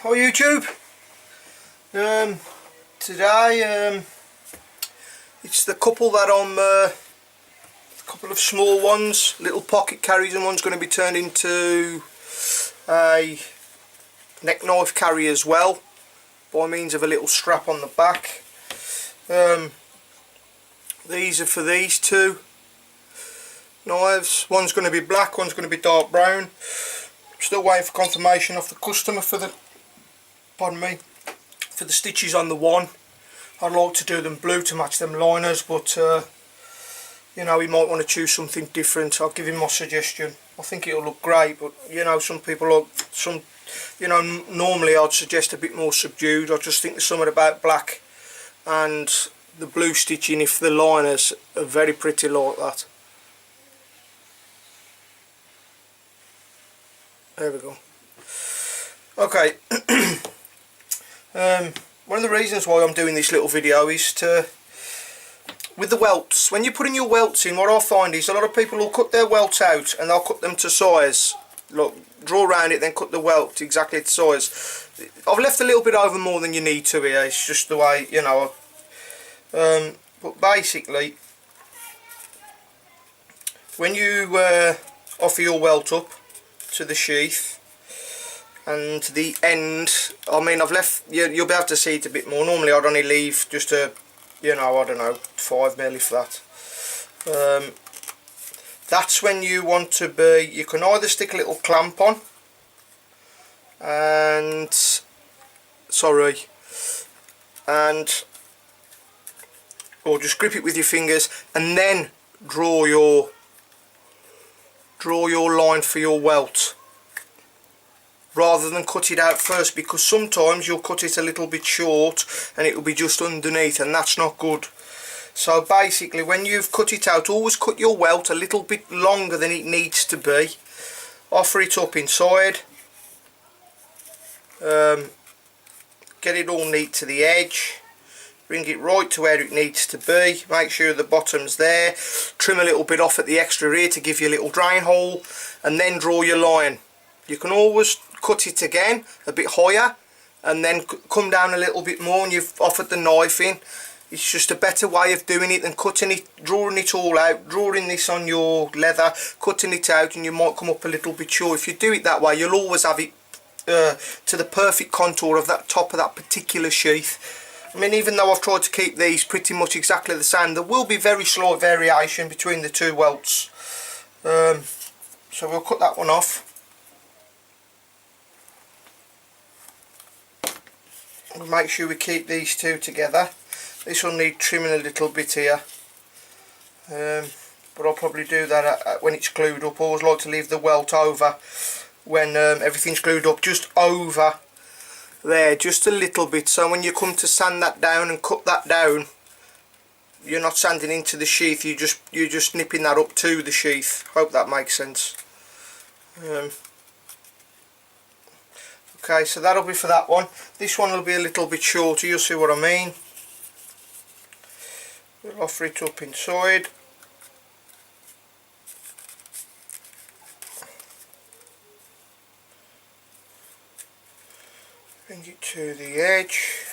Hi YouTube. Today it's the couple that I'm a couple of small ones, little pocket carriers, and one's going to be turned into a neck knife carry as well by means of a little strap on the back. These are for these two knives. One's going to be black, one's going to be dark brown. Still waiting for confirmation off the customer for the for the stitches on the one. I'd like to do them blue to match them liners, but you know, he might want to choose something different. I'll give him my suggestion. I think it'll look great, but you know, some people like normally I'd suggest a bit more subdued. I just think there's something about black and the blue stitching, if the liners are very pretty like that. There we go. Okay. One of the reasons why I'm doing this little video is to, with the welts, when you're putting your welts in, what I find is a lot of people will cut their welts out and they'll cut them to size. Look, draw around it, then cut the welt exactly to size. I've left a little bit over more than you need to here. It's just the way, you know. But basically, when you offer your welt up to the sheath and the end, I mean, I've left, you'll be able to see it a bit more. Normally I'd only leave just a, you know, I don't know, 5mm if that. That's when you want to be, you can either stick a little clamp on and or just grip it with your fingers and then draw your line for your welt, rather than cut it out first, because sometimes you'll cut it a little bit short and it will be just underneath, and that's not good. So basically, when you've cut it out, always cut your welt a little bit longer than it needs to be. Offer it up inside, get it all neat to the edge, bring it right to where it needs to be, make sure the bottom's there, trim a little bit off at the extra ear to give you a little drain hole, and then draw your line. You can always cut it again a bit higher and then come down a little bit more, and you've offered the knife in. It's just a better way of doing it than cutting it, drawing it all out, drawing this on your leather, cutting it out, and you might come up a little bit short. If you do it that way, you'll always have it to the perfect contour of that top of that particular sheath. I mean, even though I've tried to keep these pretty much exactly the same, there will be very slight variation between the two welts. So we'll cut that one off. We'll make sure we keep these two together. This will need trimming a little bit here, but I'll probably do that when it's glued up. I always like to leave the welt over when everything's glued up, just over there, just a little bit, so when you come to sand that down and cut that down, you're not sanding into the sheath, you're just nipping that up to the sheath. Hope that makes sense. Okay, so that'll be for that one. This one will be a little bit shorter, you'll see what I mean. We'll offer it up inside. Bring it to the edge.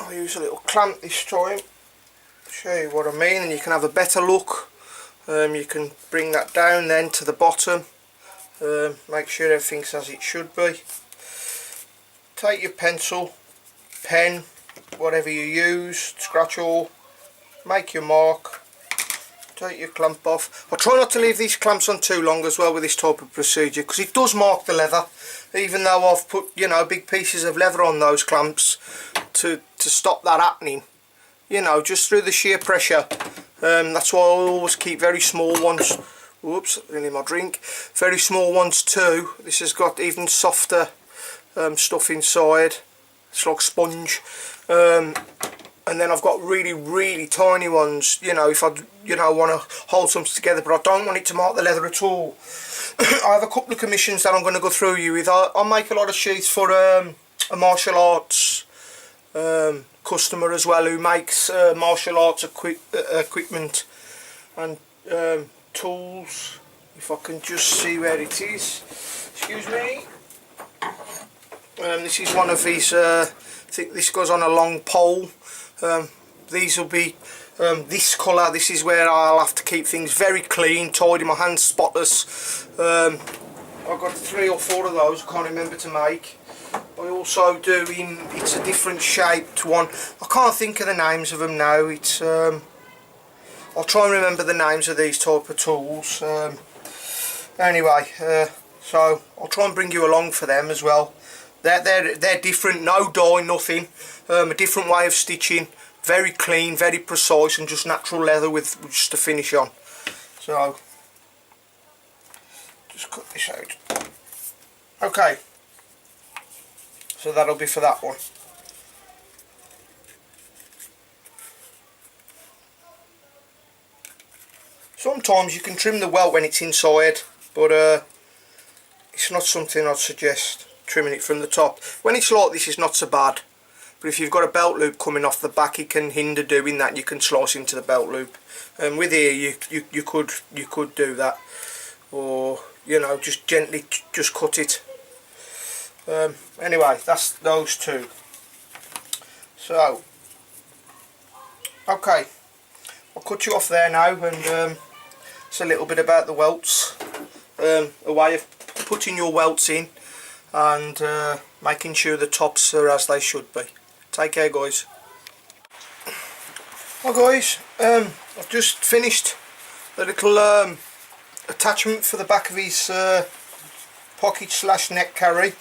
I'll use a little clamp this time. Show you what I mean, and you can have a better look. You can bring that down then to the bottom. Make sure everything's as it should be. Take your pencil, pen, whatever you use, scratch all, make your mark, take your clamp off. I try not to leave these clamps on too long as well with this type of procedure, because it does mark the leather, even though I've put, you know, big pieces of leather on those clamps to stop that happening, you know, just through the sheer pressure. That's why I always keep very small ones. Whoops, really my drink. Very small ones too. This has got even softer stuff inside. It's like sponge. And then I've got really tiny ones, you know, if I want to hold something together, but I don't want it to mark the leather at all. I have a couple of commissions that I'm going to go through you with. I make a lot of sheaths for a martial arts customer as well, who makes martial arts equipment and tools. If I can just see where it is. Excuse me. This is one of these, I think this goes on a long pole. These will be this colour. This is where I'll have to keep things very clean, tidy, my hands spotless. I've got 3 or 4 of those, I can't remember to make. I also do it's a different shaped one. I can't think of the names of them now. It's I'll try and remember the names of these type of tools. Anyway, so I'll try and bring you along for them as well. They're different, no dye, nothing. A different way of stitching, very clean, very precise, and just natural leather with just a finish on. So just cut this out. Okay, so that'll be for that one. Sometimes you can trim the welt when it's inside, but it's not something I'd suggest, trimming it from the top. When it's like this, it's not so bad, but if you've got a belt loop coming off the back, it can hinder doing that. You can slice into the belt loop, and with here you could do that, or you know, just gently just cut it. Anyway, that's those two. So okay, I'll cut you off there now, and it's a little bit about the welts, a way of putting your welts in and making sure the tops are as they should be. Take care, guys. Well guys, I've just finished the little attachment for the back of his pocket slash neck carry.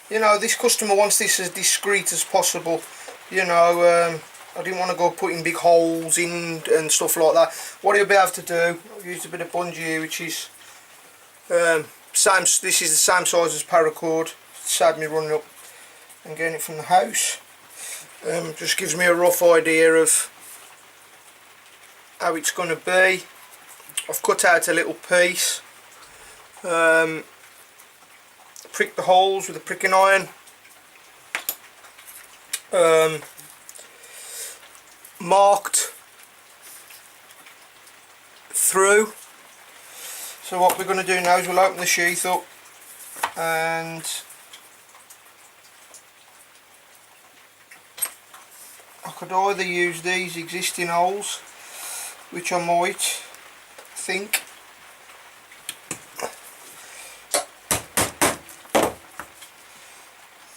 You know, this customer wants this as discreet as possible. You know, I didn't want to go putting big holes in and stuff like that. What he'll be able to do, I've used a bit of bungee here, which is this is the same size as paracord. Saved me running up and getting it from the house. Just gives me a rough idea of how it's going to be. I've cut out a little piece, pricked the holes with a pricking iron, marked through. So what we're going to do now is we'll open the sheath up, and I could either use these existing holes, which I might think,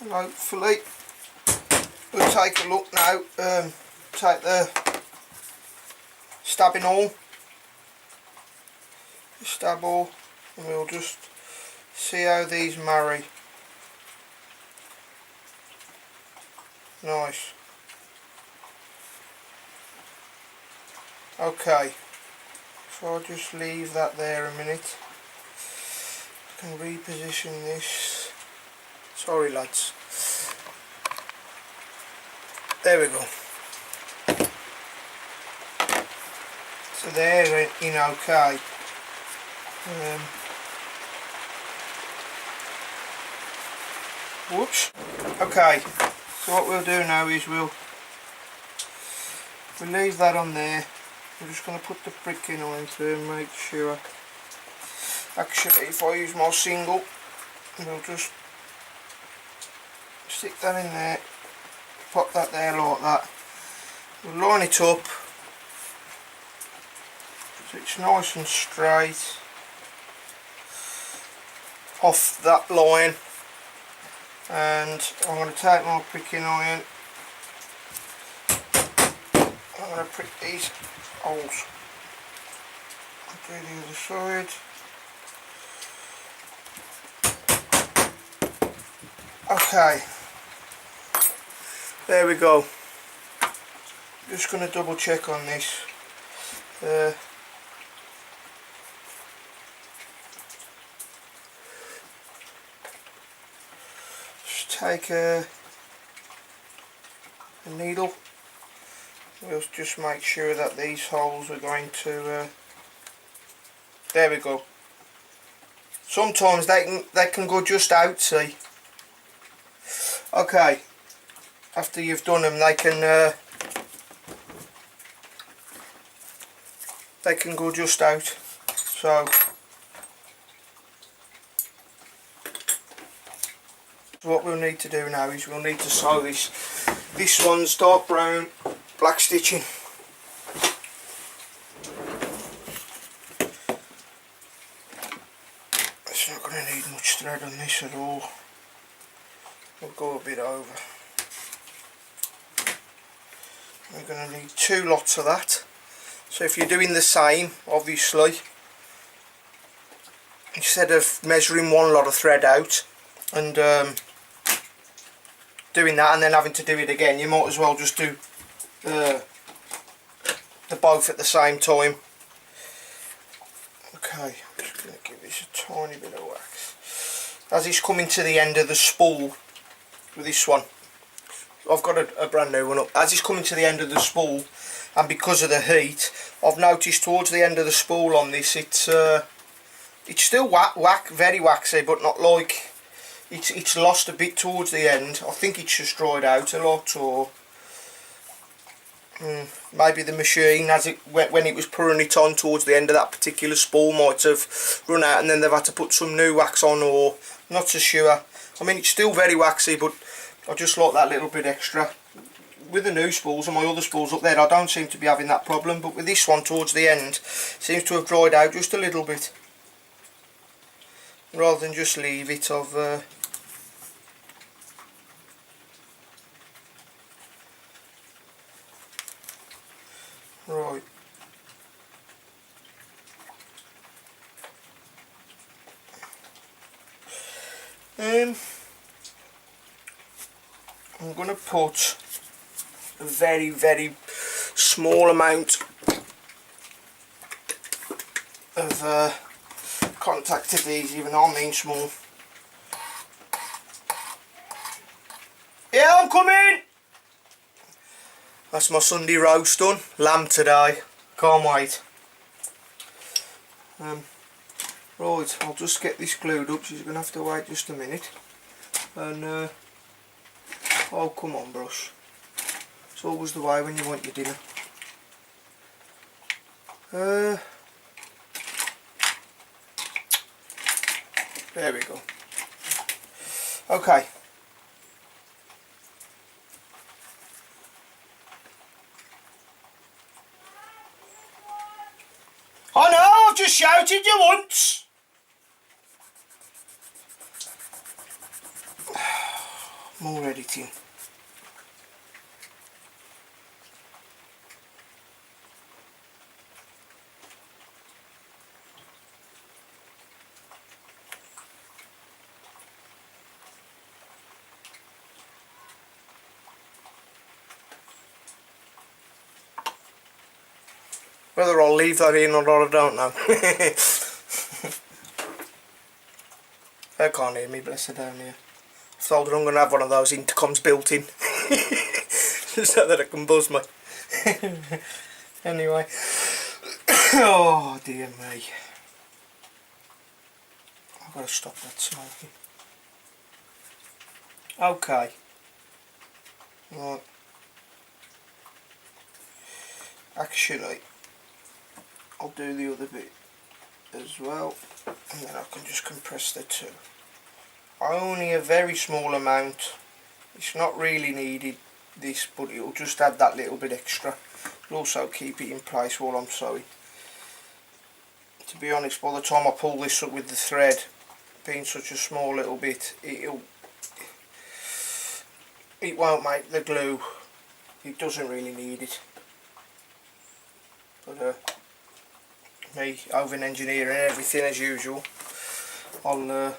and hopefully we'll take a look now, take the stabbing awl, stab awl, and we'll just see how these marry. Nice. Okay, so I'll just leave that there a minute. I can reposition this. Sorry lads. There we go. So they're in okay. Whoops. Okay, so what we'll do now is we'll leave that on there. I'm just going to put the pricking on to make sure. Actually, if I use my single, we'll just stick that in there, pop that there like that. We'll line it up so it's nice and straight off that line, and I'm going to take my pricking iron. I'm going to prick these holes. I'll do the other side. Okay, there we go. Just going to double check on this. Just take a needle. We'll just make sure that these holes are going to. There we go. Sometimes they can go just out. See. Okay. After you've done them, they can go just out. So What we'll need to do now is we'll need to sew this. This one's dark brown, black stitching. It's not going to need much thread on this at all. We'll go a bit over. We're going to need 2 lots of that. So if you're doing the same, obviously, instead of measuring 1 lot of thread out and doing that and then having to do it again, you might as well just do the both at the same time. Okay, I'm just going to give this a tiny bit of wax. As it's coming to the end of the spool with this one, I've got a brand new one up. As it's coming to the end of the spool, and because of the heat, I've noticed towards the end of the spool on this, it's still very waxy, but not like it's lost a bit towards the end. I think it's just dried out a lot, or maybe the machine, when it was pouring it on towards the end of that particular spool, might have run out, and then they've had to put some new wax on, or not so sure. I mean, it's still very waxy, but I just like that little bit extra. With the new spools and my other spools up there, I don't seem to be having that problem, but with this one towards the end, seems to have dried out just a little bit. Rather than just leave it of right. I'm going to put a very, very small amount of contact adhesive, and I mean small. Yeah, I'm coming! That's my Sunday roast done. Lamb today. Can't wait. Right, I'll just get this glued up, so you're going to have to wait just a minute. And, oh, come on, brush. It's always the way when you want your dinner. There we go. Okay. I know, I've just shouted you once. More editing. Whether I'll leave that in or not, I don't know. They can't hear me, bless her down here. I've told her I'm going to have one of those intercoms built in. So that I can buzz me. Anyway. Oh dear me. I've got to stop that smoking. Okay. Right. Actually, I'll do the other bit as well, and then I can just compress the two. Only a very small amount. It's not really needed, this, but it'll just add that little bit extra. It'll also keep it in place while I'm sewing. To be honest, by the time I pull this up with the thread, being such a small little bit, it won't make the glue. It doesn't really need it. But me over engineering everything as usual. I'll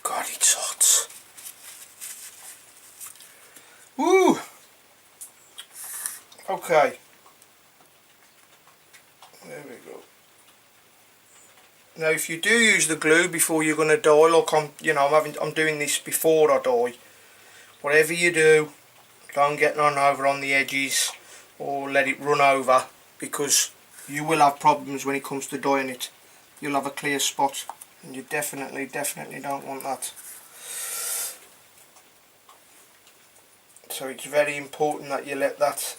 God, it's hot. Woo! Okay. There we go. Now, if you do use the glue before you're going to dye, look, I'm doing this before I dye. Whatever you do, don't get none over on the edges or let it run over, because you will have problems when it comes to dyeing it. You'll have a clear spot, and you definitely don't want that. So it's very important that you let that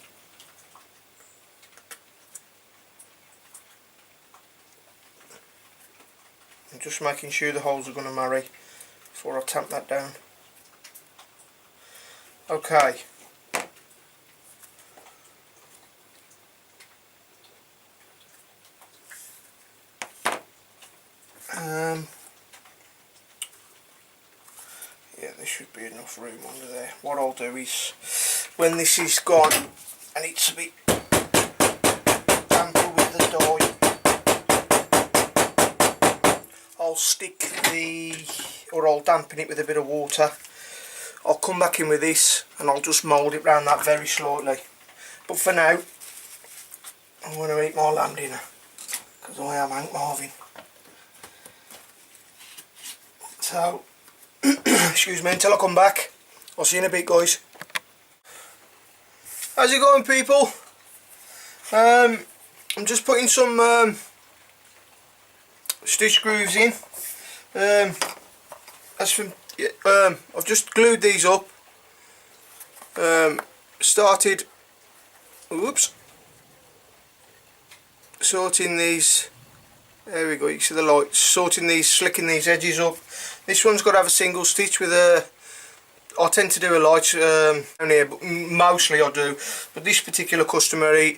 I'm just making sure the holes are going to marry before I tamp that down. Okay. Yeah, there should be enough room under there. What I'll do is, when this is gone, and it's a bit damper with the dye, I'll stick I'll dampen it with a bit of water. I'll come back in with this and I'll just mould it round that very slightly. But for now, I'm going to eat my lamb dinner, because I am Hank Marvin. So, excuse me until I come back. I'll see you in a bit, guys. How's it going, people? I'm just putting some stitch grooves in. I've just glued these up. Started sorting these. There we go, you see the light. Slicking these edges up. This one's got to have a single stitch with a... I tend to do a light down here, but mostly I do. But this particular customer, he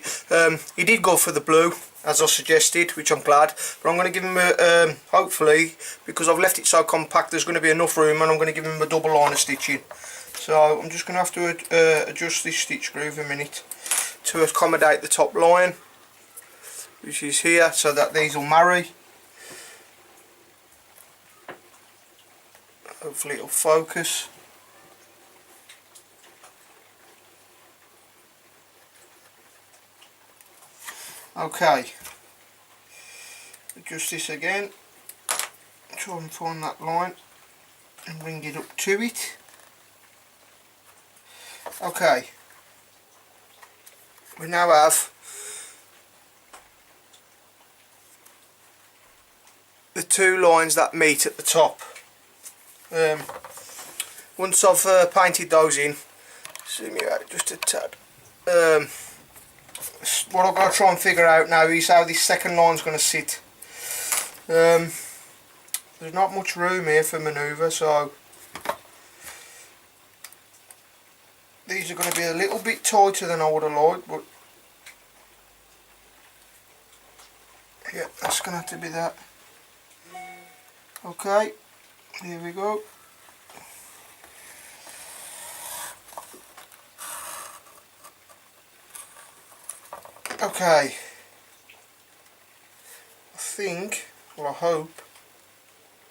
did go for the blue, as I suggested, which I'm glad. But I'm going to give him a, hopefully, because I've left it so compact, there's going to be enough room, and I'm going to give him a double line of stitching. So I'm just going to have to adjust this stitch groove a minute to accommodate the top line, which is here, so that these will marry. Hopefully it'll focus. Okay, adjust this again, try and find that line and bring it up to it. Okay, we now have the two lines that meet at the top. Once I've painted those in, zoom you out just a tad. What I've got to try and figure out now is how this second line's going to sit. There's not much room here for manoeuvre, so these are going to be a little bit tighter than I would have liked, but yeah, that's going to have to be that. Okay, here we go. Okay, I think, well I hope,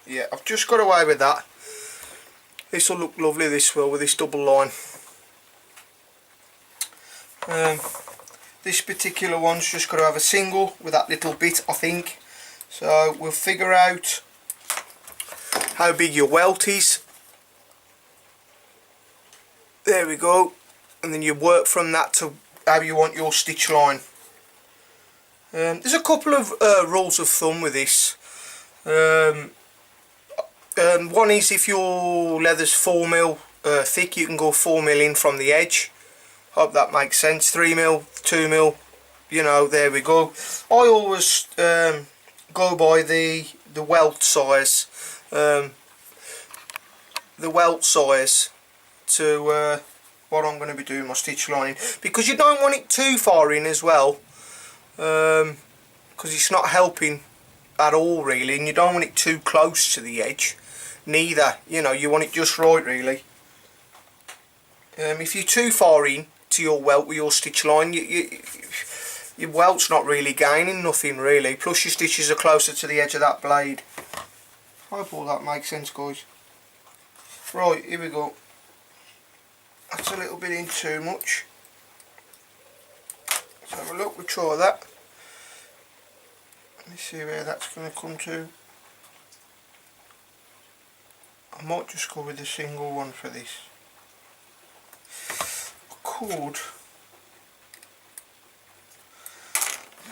yeah, I've just got away with that. This will look lovely, this will, with this double line. This particular one's just got to have a single with that little bit, I think. So we'll figure out how big your welt is. There we go, and then you work from that to how you want your stitch line. There's a couple of rules of thumb with this. One is if your leather's 4mm thick, you can go 4mm in from the edge. Hope that makes sense. 3mm, 2mm, you know, there we go. I always go by the welt size. The welt size to what I'm going to be doing my stitch lining, because you don't want it too far in as well, because it's not helping at all really, and you don't want it too close to the edge neither, you know, you want it just right really. If you're too far in to your welt with your stitch line, your welt's not really gaining nothing really, plus your stitches are closer to the edge of that blade. I hope all that makes sense, guys. Right, here we go. That's a little bit in too much. Let's have a look, we'll try that. Let me see where that's going to come to. I might just go with a single one for this. I could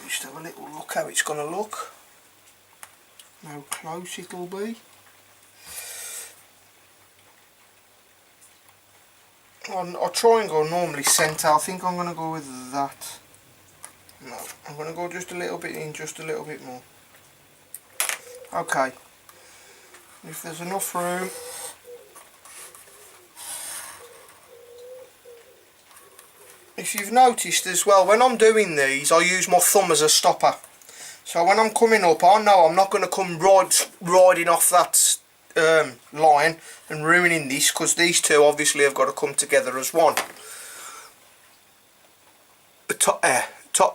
just have a little look how it's going to look. How close it'll be. I'll try and go normally centre. I think I'm going to go with that. No, I'm going to go just a little bit in, just a little bit more. Okay, if there's enough room. If you've noticed as well, when I'm doing these, I use my thumb as a stopper. So when I'm coming up, I know I'm not going to come riding off that line and ruining this, because these two obviously have got to come together as one. The top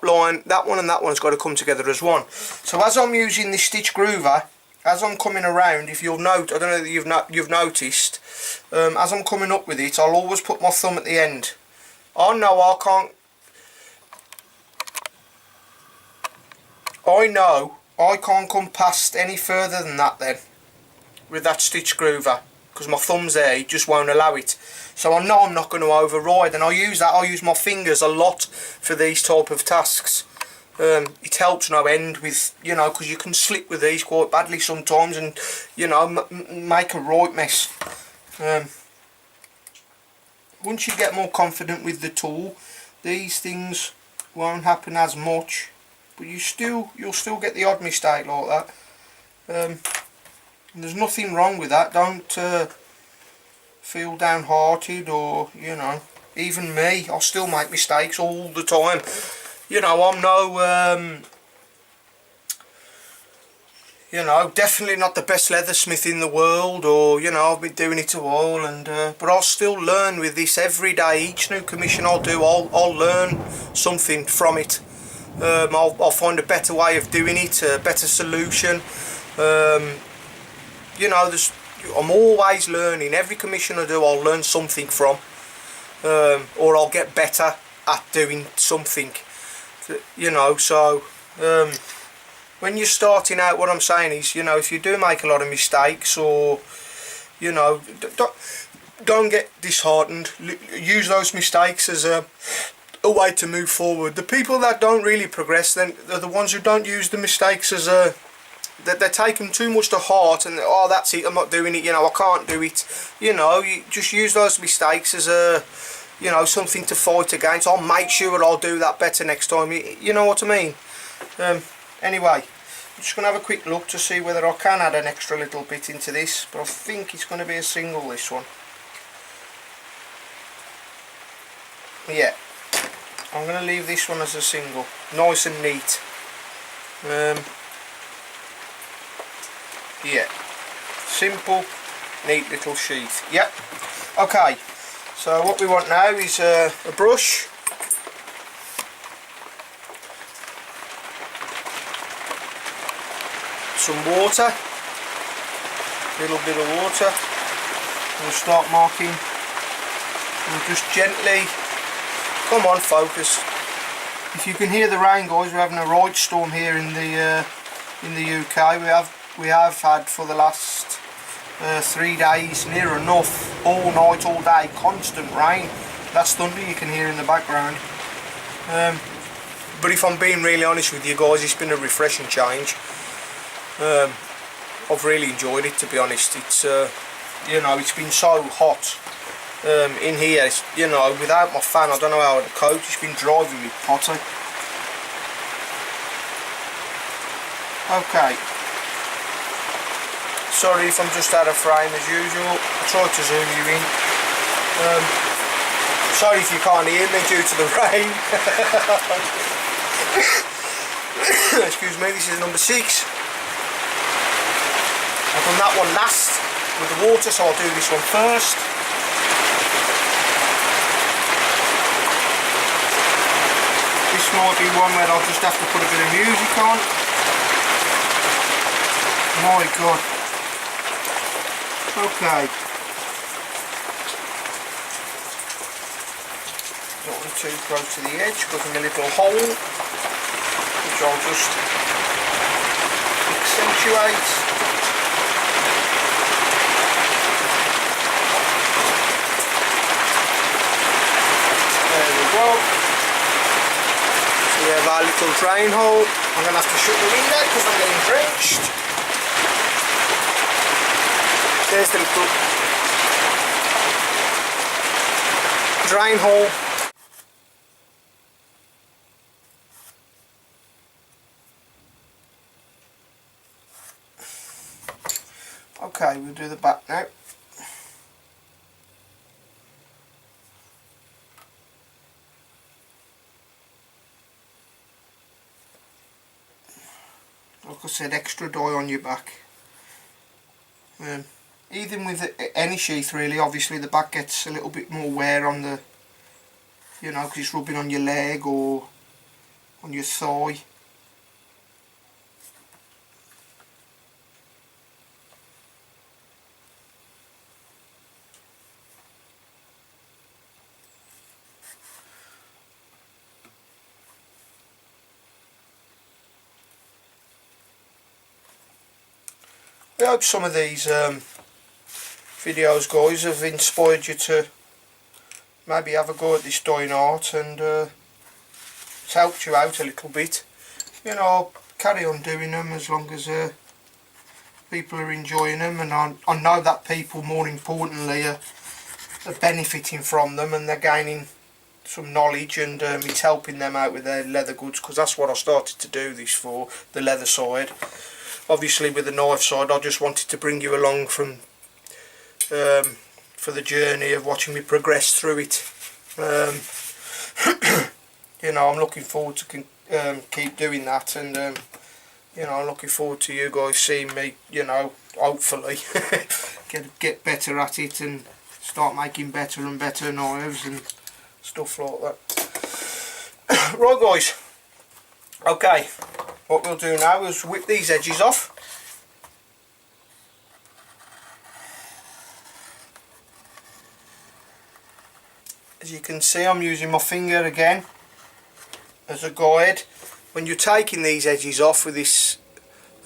line, that one and that one's got to come together as one. So as I'm using this stitch groover, as I'm coming around, if you'll note, I don't know that you've noticed, as I'm coming up with it, I'll always put my thumb at the end. I know I can't come past any further than that then with that stitch groover, because my thumb's there, it just won't allow it. So I know I'm not going to override, and I use my fingers a lot for these type of tasks. It helps no end with, you know, because you can slip with these quite badly sometimes, and you know, make a right mess. Once you get more confident with the tool, these things won't happen as much, but you'll still get the odd mistake like that. And there's nothing wrong with that. Don't feel downhearted, or you know, even me, I still make mistakes all the time. You know, I'm no you know, definitely not the best leathersmith in the world, or you know, I've been doing it a while, and but I'll still learn with this every day. Each new commission I'll do, I'll learn something from it. I'll find a better way of doing it, a better solution. You know, I'm always learning. Every commission I do, I'll learn something from, or I'll get better at doing something. You know, so when you're starting out, what I'm saying is, you know, if you do make a lot of mistakes, or you know, don't get disheartened. Use those mistakes as a way to move forward. The people that don't really progress, then they're the ones who don't use the mistakes as a, that they take them too much to heart, and oh, that's it, I'm not doing it, you know, I can't do it. You know, you just use those mistakes as a, you know, something to fight against. I'll make sure I'll do that better next time. You know what I mean? Anyway, I'm just going to have a quick look to see whether I can add an extra little bit into this, but I think it's going to be a single, this one. Yeah, I'm going to leave this one as a single, nice and neat. Yeah, simple, neat little sheath. Yep. Okay, so what we want now is a brush, some water, a little bit of water. We'll start marking, and just gently, come on, focus. If you can hear the rain, guys, we're having a right storm here in the UK. We have had for the last 3 days, near enough, all night, all day, constant rain. That's thunder you can hear in the background. But if I'm being really honest with you guys, it's been a refreshing change. I've really enjoyed it, to be honest. It's you know, it's been so hot in here. It's, you know, without my fan, I don't know how I'd cope. It's been driving me potty. Okay. Sorry if I'm just out of frame as usual. I tried to zoom you in. Sorry if you can't hear me due to the rain. Excuse me, this is number 6. I've done that one last with the water, so I'll do this one first. This might be one where I'll just have to put a bit of music on. My God. Okay. Don't want too close to the edge, because I'm a little hole, which I'll just accentuate. So we have our little drain hole. I'm going to have to shut the window because I'm getting drenched. There's the little drain hole. Okay, we'll do the back now. Like I said, extra dye on your back. Even with any sheath really, obviously the back gets a little bit more wear on the, you know, because it's rubbing on your leg or on your thigh. I hope some of these videos, guys, have inspired you to maybe have a go at this dyeing art, and it's helped you out a little bit. You know, carry on doing them as long as people are enjoying them, and I know that people, more importantly, are benefiting from them, and they're gaining some knowledge, and it's helping them out with their leather goods, because that's what I started to do this for, the leather side. Obviously with the knife side, I just wanted to bring you along from for the journey of watching me progress through it. You know, I'm looking forward to keep doing that, and you know, I'm looking forward to you guys seeing me, you know, hopefully get better at it and start making better and better knives and stuff like that. Right guys, okay, what we'll do now is whip these edges off. As you can see, I'm using my finger again as a guide. When you're taking these edges off with this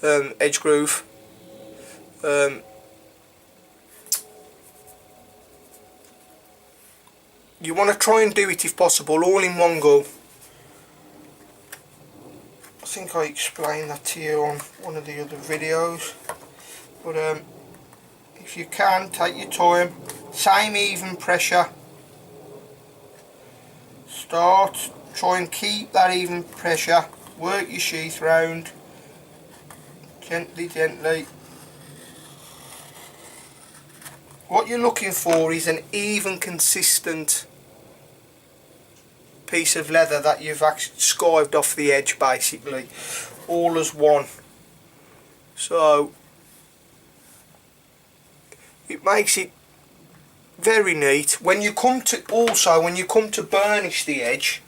edge groove, you want to try and do it, if possible, all in one go. I think I explained that to you on one of the other videos, but if you can, take your time, same even pressure. Start, try and keep that even pressure, work your sheath round, gently, gently. What you're looking for is an even, consistent piece of leather that you've actually skived off the edge, basically, all as one. So it makes it very neat. When you come to burnish the edge,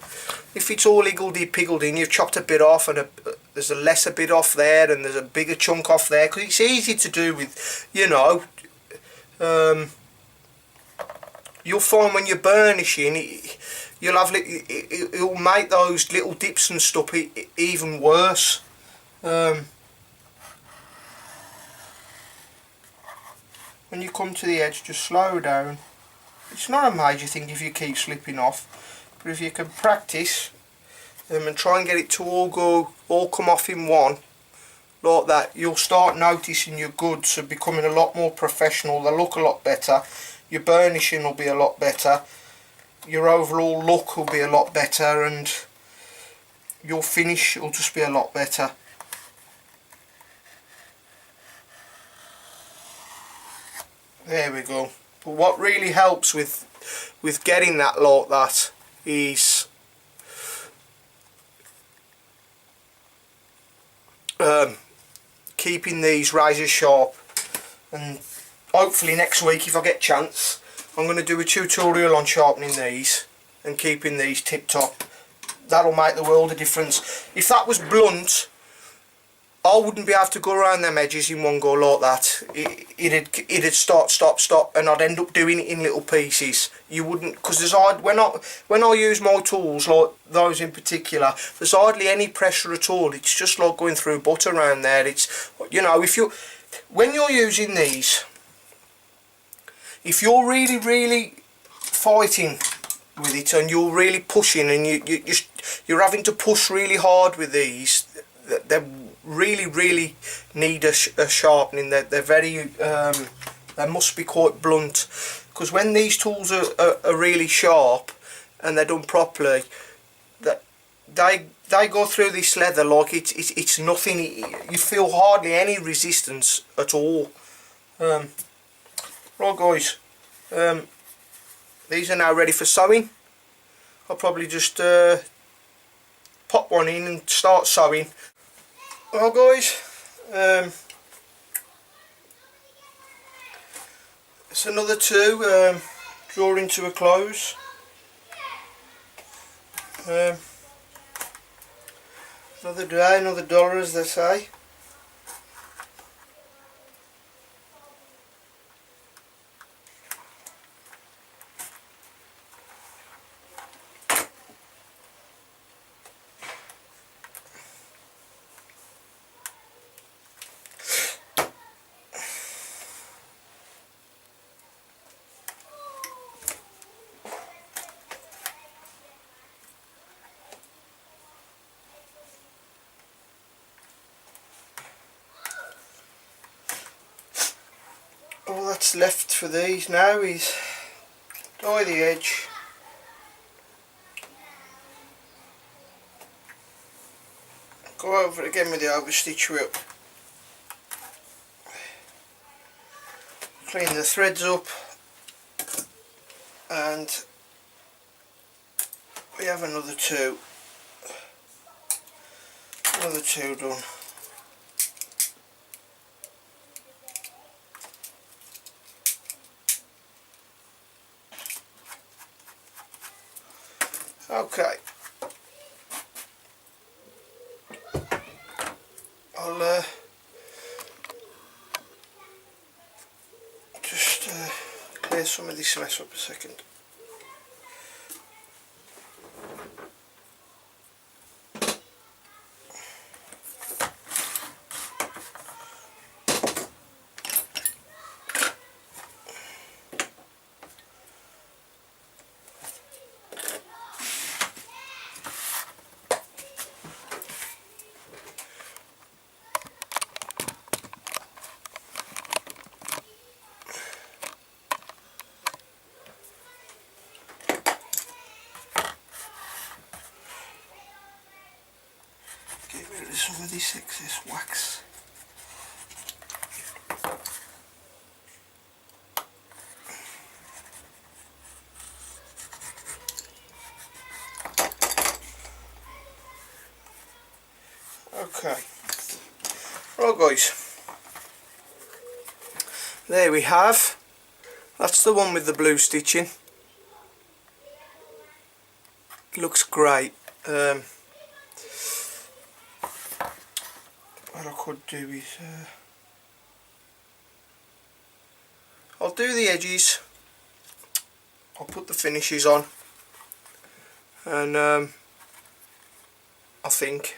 if it's all higgledy-piggledy and you've chopped a bit off and there's a lesser bit off there and there's a bigger chunk off there, because it's easy to do with, you know, you'll find when you're burnishing, it'll make those little dips and stuff even worse. When you come to the edge, just slow down. It's not a major thing if you keep slipping off, but if you can practice and try and get it to all come off in one like that, you'll start noticing your goods are becoming a lot more professional. They'll look a lot better, your burnishing will be a lot better, your overall look will be a lot better, and your finish will just be a lot better. There we go. But what really helps with getting that like that is keeping these razor sharp, and hopefully next week, if I get a chance, I'm going to do a tutorial on sharpening these and keeping these tip top. That'll make the world of difference. If that was blunt, I wouldn't be able to go around them edges in one go like that. It'd start, stop, and I'd end up doing it in little pieces. You wouldn't, because there's when I use my tools, like those in particular, there's hardly any pressure at all. It's just like going through butter around there. It's, you know, when you're using these, if you're really fighting with it and you're really pushing and you're having to push really hard with these, they're really need a sharpening. They're very they must be quite blunt, because when these tools are really sharp and they're done properly, that they go through this leather like it's nothing. You feel hardly any resistance at all. Um, right guys, these are now ready for sewing. I'll probably just pop one in and start sewing. Well guys, it's another two drawing to a close. Another day, another dollar, as they say. All that's left for these now is dye the edge, go over it again with the overstitch wheel, clean the threads up, and we have another two done. Okay, I'll just clear some of this mess up a second. Get rid of some of this excess wax. Okay, right guys, there we have, that's the one with the blue stitching. Looks great. What I could do is I'll do the edges, I'll put the finishes on, and I think,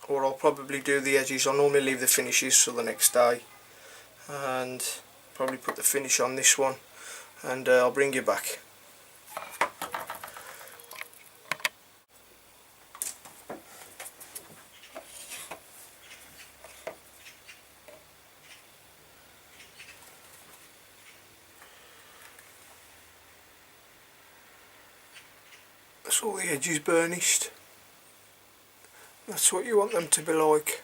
or I'll probably do the edges. I normally leave the finishes till the next day, and probably put the finish on this one, and I'll bring you back. That's all the edges burnished. That's what you want them to be like.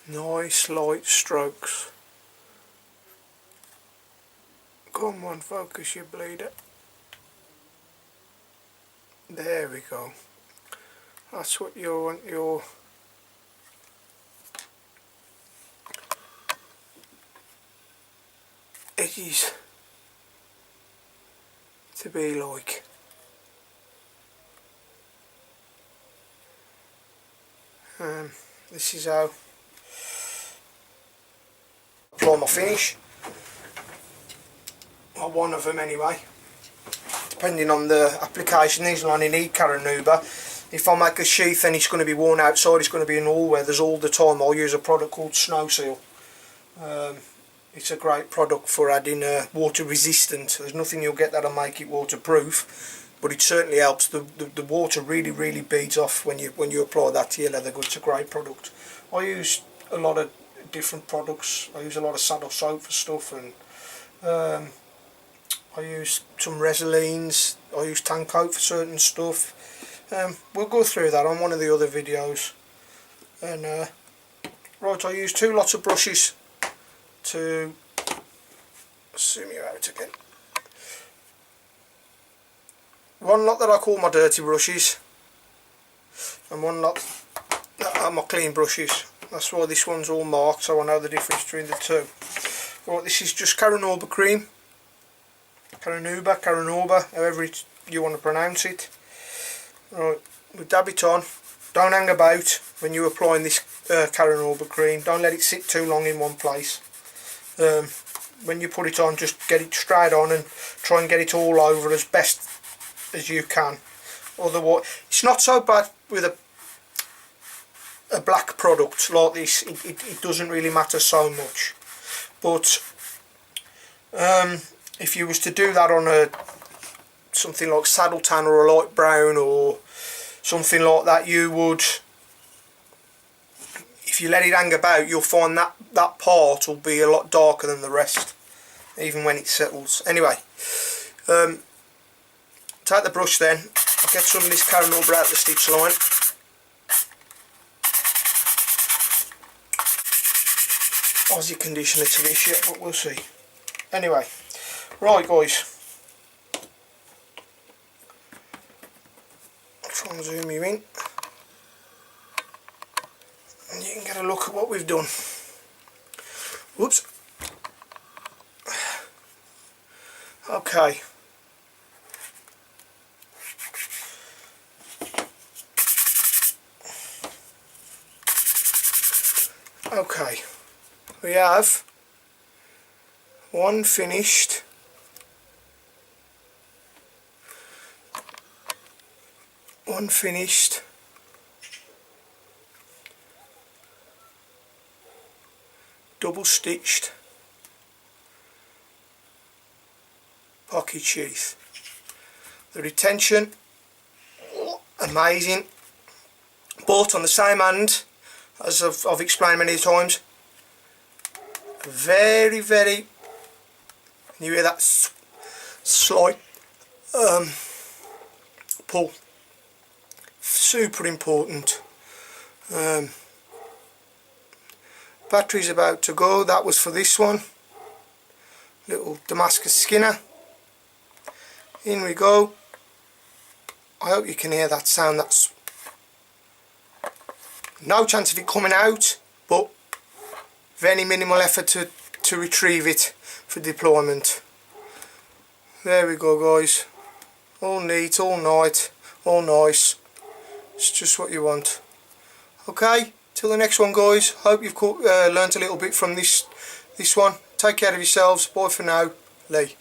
Nice light strokes. Come on, focus, you bleeder. There we go. That's what you want your edges to be like. This is how I apply my finish, or one of them anyway, depending on the application. These will only need Caranuba. If I make a sheath and it's going to be worn outside, it's going to be in all weathers all the time, I'll use a product called Snow Seal. It's a great product for adding water resistant. There's nothing you'll get that'll make it waterproof, but it certainly helps. The water really beads off when you apply that to your leather goods. It's a great product. I use a lot of different products. I use a lot of saddle soap for stuff, and I use some Resolines. I use tank coat for certain stuff. We'll go through that on one of the other videos. And right, I use 2 lots of brushes to zoom you out again. One lot that I call my dirty brushes, and one lot that are my clean brushes. That's why this one's all marked, so I know the difference between the two. Right, this is just Caranuba cream. Caranuba, however you want to pronounce it. Right, we dab it on. Don't hang about when you're applying this Caranuba cream. Don't let it sit too long in one place. When you put it on, just get it straight on and try and get it all over as best as you can. Otherwise, it's not so bad with a black product like this. It doesn't really matter so much. But if you was to do that on something like saddle tan or a light brown or something like that, you would, if you let it hang about, you'll find that part will be a lot darker than the rest, even when it settles. Anyway, take the brush then. I'll get some of this Caranuba out the stitch line. Aussie conditioner to this yet, but we'll see. Anyway, right guys, I'll try and zoom you in, and you can get a look at what we've done. Whoops. Okay. Okay. We have one finished double stitched pocket sheath. The retention, amazing, but on the same hand, as I've explained many times, very you hear that slight pull, super important. Battery's about to go. That was for this one, little Damascus Skinner. In we go. I hope you can hear that sound. That's no chance of it coming out, but very minimal effort to retrieve it for deployment. There we go guys, all neat, all nice. It's just what you want. Okay, till the next one guys. Hope you've learnt a little bit from this one. Take care of yourselves. Bye for now. Lee.